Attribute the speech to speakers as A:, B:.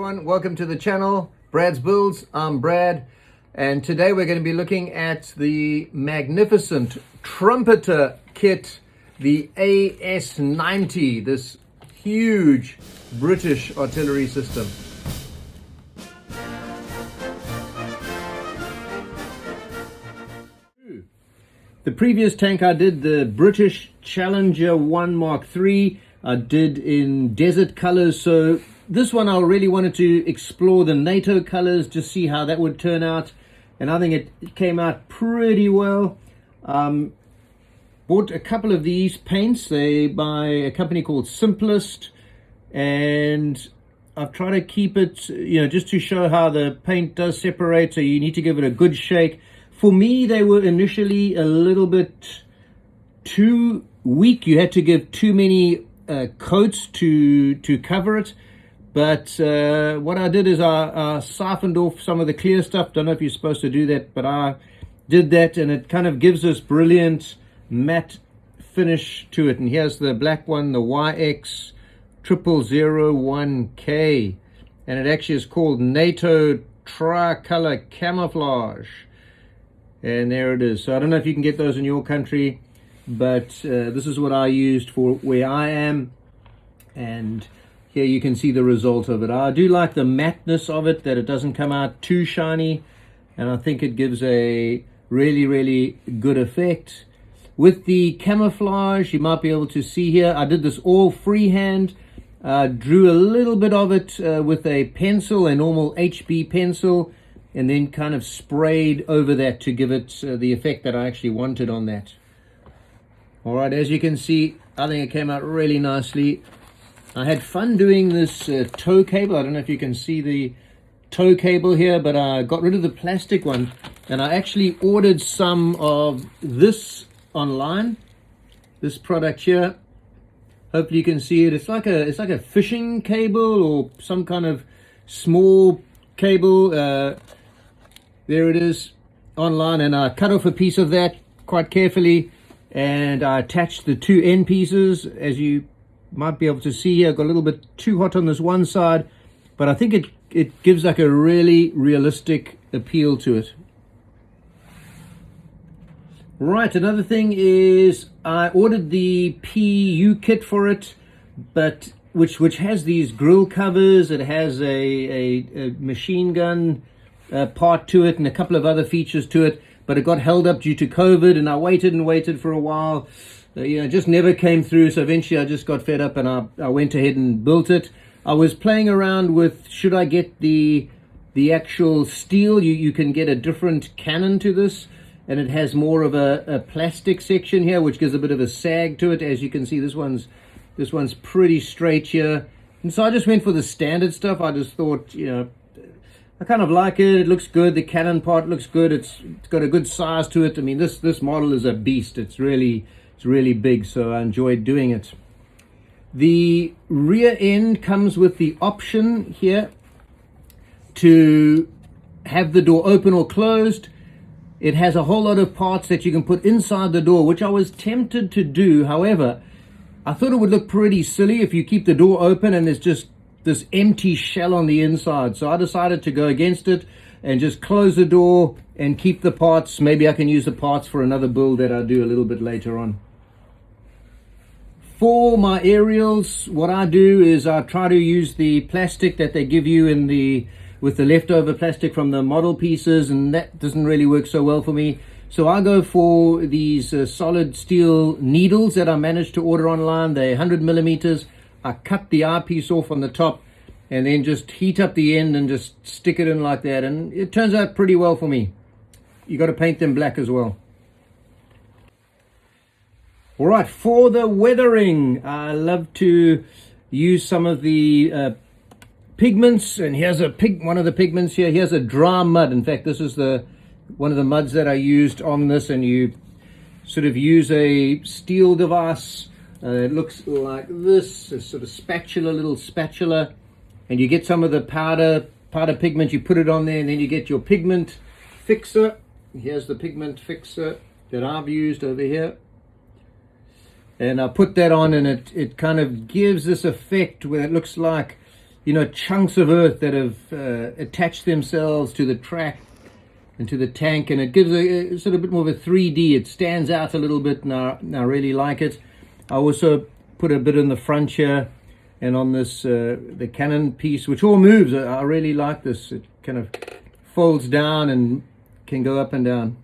A: everyone, welcome to the channel, Brad's Builds. I'm Brad, and today we're going to be looking at the magnificent Trumpeter kit, the AS90, this huge British artillery system. The previous tank I did, the British Challenger 1 Mark III, I did in desert colors, so this one I really wanted to explore the NATO colors, just see how that would turn out, and I think it came out pretty well. Bought a couple of these paints, they by a company called Simplest, and I've tried to keep it, just to show how the paint does separate, so you need to give it a good shake. For me, they were initially a little bit too weak. You had to give too many coats to cover it. But what I did is I siphoned off some of the clear stuff. Don't know if you're supposed to do that, but I did that, and it kind of gives this brilliant matte finish to it. And here's the black one, the YX0001K, and it actually is called NATO Tricolor Camouflage. And there it is. So I don't know if you can get those in your country, but this is what I used for where I am, and here you can see the result of it. I do like the matteness of it, that it doesn't come out too shiny, and I think it gives a really good effect. With the camouflage, you might be able to see here, I did this all freehand. Drew a little bit of it with a pencil, a normal HB pencil, and then kind of sprayed over that to give it the effect that I actually wanted on that. All right, as you can see, I think it came out really nicely. I had fun doing this tow cable. I don't know if you can see the tow cable here, but I got rid of the plastic one, and I actually ordered some of this online, this product here. Hopefully you can see it. It's like a fishing cable or some kind of small cable. There it is online, and I cut off a piece of that quite carefully, and I attached the two end pieces. As you might be able to see here, I got a little bit too hot on this one side, but I think it gives like a really realistic appeal to it. Right, another thing is I ordered the PU kit for it, but which has these grill covers. It has a machine gun part to it and a couple of other features to it, but it got held up due to COVID, and I waited and waited for a while. It just never came through, so eventually I just got fed up and I went ahead and built it. I was playing around with, should I get the actual steel? You can get a different cannon to this, and it has more of a plastic section here, which gives a bit of a sag to it. As you can see, this one's pretty straight here, and so I just went for the standard stuff. I just thought, I kind of like it. It looks good. The cannon part looks good. It's got a good size to it. I mean, this model is a beast. It's really big, so I enjoyed doing it. The rear end comes with the option here to have the door open or closed. It has a whole lot of parts that you can put inside the door, which I was tempted to do. However, I thought it would look pretty silly if you keep the door open and there's just this empty shell on the inside. So I decided to go against it and just close the door and keep the parts. Maybe I can use the parts for another build that I'll do a little bit later on. For my aerials, what I do is I try to use the plastic that they give you with the leftover plastic from the model pieces, and that doesn't really work so well for me. So I go for these solid steel needles that I managed to order online. They're 100 millimeters. I cut the eyepiece off on the top and then just heat up the end and just stick it in like that, and it turns out pretty well for me. You got to paint them black as well. All right, for the weathering, I love to use some of the pigments, and here's one of the pigments here. Here's a dry mud. In fact, this is one of the muds that I used on this, and you sort of use a steel device. It looks like this, a sort of little spatula, and you get some of the powder pigment. You put it on there, and then you get your pigment fixer. Here's the pigment fixer that I've used over here. And I put that on, and it kind of gives this effect where it looks like chunks of earth that have attached themselves to the track and to the tank, and it gives a sort of bit more of a 3D. It stands out a little bit, and I really like it. I also put a bit in the front here and on this the cannon piece, which all moves. I really like this. It kind of folds down and can go up and down.